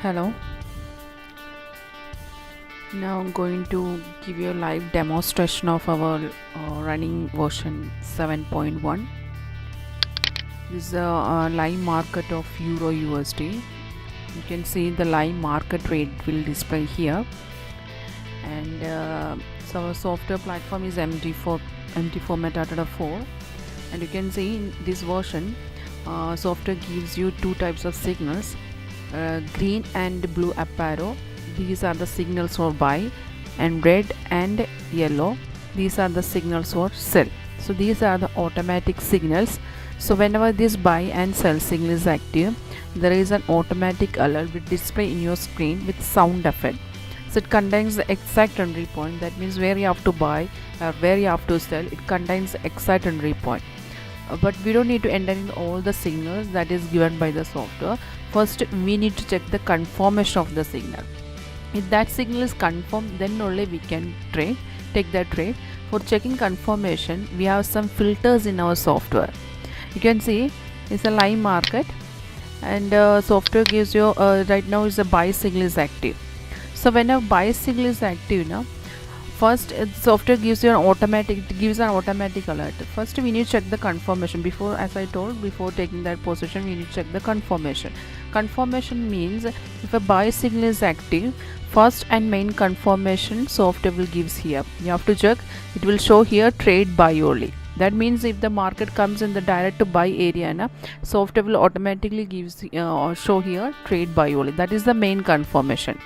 Hello, now I'm going to give you a live demonstration of our running version 7.1. This is a live market of Euro USD. You can see the live market rate will display here, and so our software platform is MT4 MetaTrader 4, and you can see in this version software gives you two types of signals, green and blue up arrow. These are the signals for buy, and red and yellow, these are the signals for sell. So these are the automatic signals. So whenever this buy and sell signal is active, there is an automatic alert will display in your screen with sound effect. So it contains the exact entry point, that means where you have to buy or where you have to sell. It contains the exact entry point. But we don't need to enter in all the signals that is given by the software. First we need to check the confirmation of the signal. If that signal is confirmed, then only we can take that trade. For checking confirmation, we have some filters in our software. You can see it's a live market, and software gives you right now is a buy signal is active. So when a buy signal is active now, first software gives you an automatic alert. First we need to check the confirmation. Before, as I told, before taking that position, we need to check the confirmation. Confirmation means if a buy signal is active, first and main confirmation software will gives here. You have to check, it will show here trade buy only. That means if the market comes in the direct to buy area, software will automatically gives show here trade buy only. That is the main confirmation.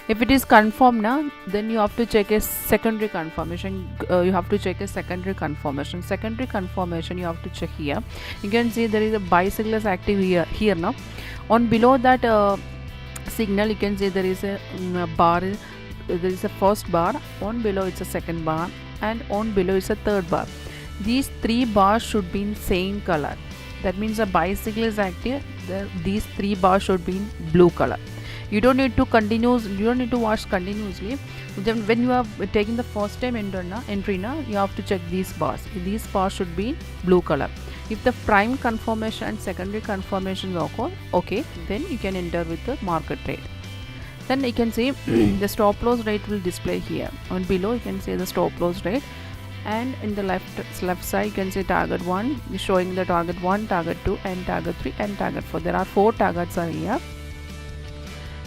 If it is confirmed now, then you have to check a secondary confirmation. You have to check a secondary confirmation. Secondary confirmation you have to check here. You can see there is a buy signal is active here now. On below that signal, you can see there is a bar. There is a first bar. On below it's a second bar, and on below it's a third bar. These three bars should be in same color. That means a buy signal is active. These three bars should be in blue color. You don't need to watch continuously. Then when you are taking the first time entry now, you have to check these bars. These bars should be blue color. If the prime confirmation and secondary confirmation occur, okay, then you can enter with the market trade. Then you can see the stop loss rate will display here. On below you can see the stop loss rate, and in the left side you can see target 1 showing the target 1, target 2, and target 3 and target 4. There are 4 targets are here.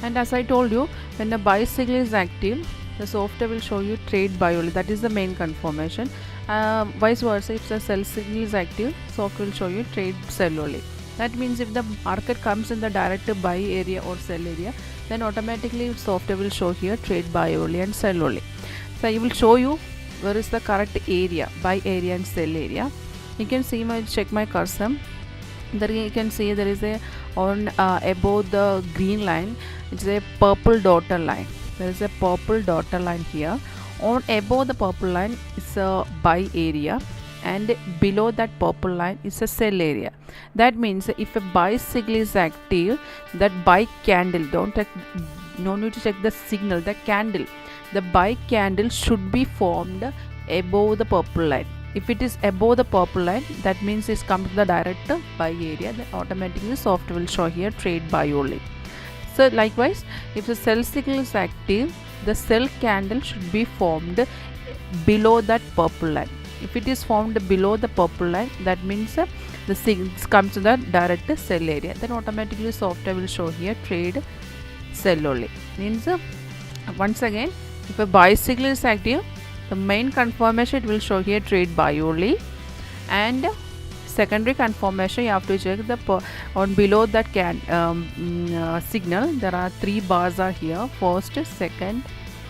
And as I told you, when the buy signal is active, the software will show you trade buy only. That is the main confirmation. Vice versa, if the sell signal is active, software will show you trade sell only. That means if the market comes in the direct buy area or sell area, then automatically software will show here trade buy only and sell only. So it will show you where is the correct area, buy area and sell area. You can see check my cursor. There you can see there is a on above the green line, it's a purple dotted line. There is a purple dotted line here. On above the purple line is a buy area, and below that purple line is a sell area. That means if a buy signal is active, that buy candle, no need to check the signal, the candle, the buy candle should be formed above the purple line. If it is above the purple line, that means it's come to the direct buy area, then automatically software will show here trade buy only. So likewise, if the sell signal is active, the sell candle should be formed below that purple line. If it is formed below the purple line, that means the signal comes to the direct sell area, then automatically software will show here trade sell only. Means once again, if a buy signal is active, the main confirmation it will show here trade buy only, and secondary confirmation you have to check the on below that signal. There are 3 bars are here, first, second,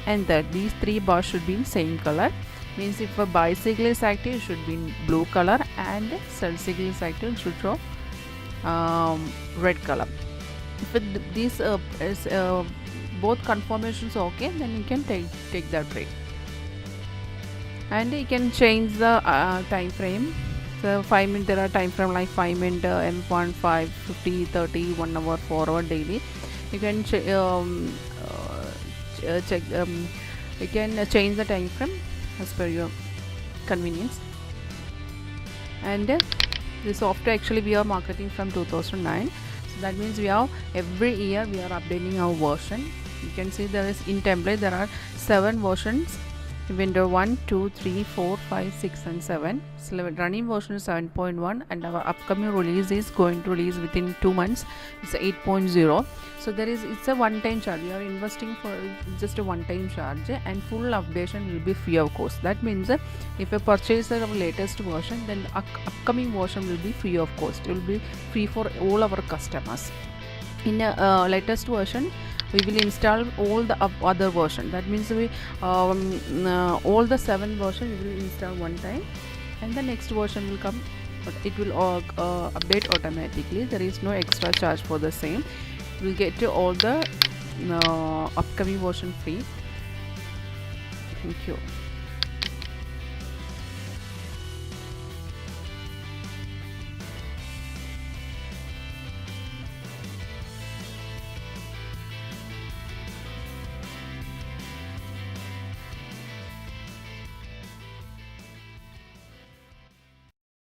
and third. These 3 bars should be in same color. Means if a buy signal is active, it should be in blue color, and sell signal is active, it should show red color. If these both confirmations okay, then you can take that trade. And you can change the time frame. So 5 minute, there are time frame like 5 minute, M1, 5, 50, 30, 1 hour, 4 hour daily. You can check. You can change the time frame as per your convenience. And the software actually we are marketing from 2009. So that means we have every year we are updating our version. You can see there is in template there are 7 versions, window 1, 2, 3, 4, 5, 6 and 7. So running version is 7.1 and our upcoming release is going to release within 2 months. It's 8.0. So it's a one-time charge. We are investing for just a one-time charge and full updation will be free of cost. That means if a purchaser of latest version, then upcoming version will be free of cost. It will be free for all our customers. In a latest version, we will install all the other version. That means we all the 7 version we will install one time, and the next version will come, but it will update automatically. There is no extra charge for the same. We'll get to all the upcoming version free. Thank you.